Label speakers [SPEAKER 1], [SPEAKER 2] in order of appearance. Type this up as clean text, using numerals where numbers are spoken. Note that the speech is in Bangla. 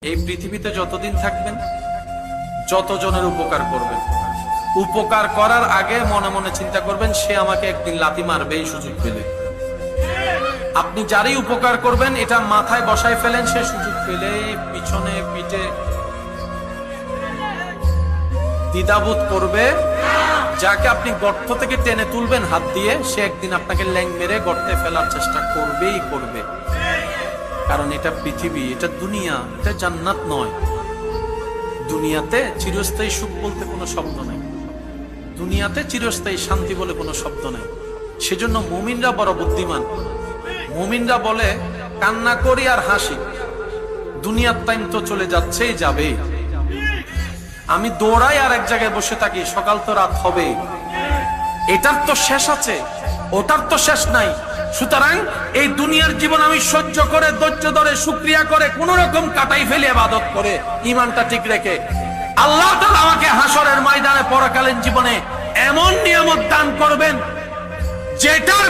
[SPEAKER 1] এই পৃথিবীতে যতদিন থাকবেন যতজনের উপকার করবেন, উপকার করার আগে মনে মনে চিন্তা করবেন সে আমাকে একদিন লাথি মারবে এই সুযোগ পেলে। আপনি যারই উপকার করবেন এটা মাথায় বসায় ফেলেন, সে সুযোগ পেলে পিছনে পিঠে দ্বিধাবোধ করবে। যাকে আপনি গর্ত থেকে টেনে তুলবেন হাত দিয়ে, সে একদিন আপনাকে ল্যাং মেরে গর্তে ফেলার চেষ্টা করবেই করবে। কারণ এটা পৃথিবী, এটা দুনিয়া, এটা জান্নাত নয়। দুনিয়াতে চিরস্থায়ী সুখ বলতে কোনো শব্দ নাই, দুনিয়াতে চিরস্থায়ী শান্তি বলে কোনো শব্দ নাই। সেজন্য মুমিনরা বড় বুদ্ধিমান। মুমিনরা বলে কান্না করি আর হাসি, দুনিয়ার টাইম তো চলে যাচ্ছেই যাবে। আমি দৌড়াই আর এক জায়গায় বসে থাকি, সকাল তো রাত হবে, এটার তো শেষ আছে, ওটার তো শেষ নাই। সুতরাং এই দুনিয়ার জীবন আমি সহ্য করে ধৈর্য ধরে শুকরিয়া করে কোন রকম কাটাই ফেলে ইবাদত করে ঈমানটা ঠিক রেখে আল্লাহ তাআলা আমাকে হাসরের ময়দানে পরকালীন জীবনে এমন নিয়ামত দান করবেন যেটার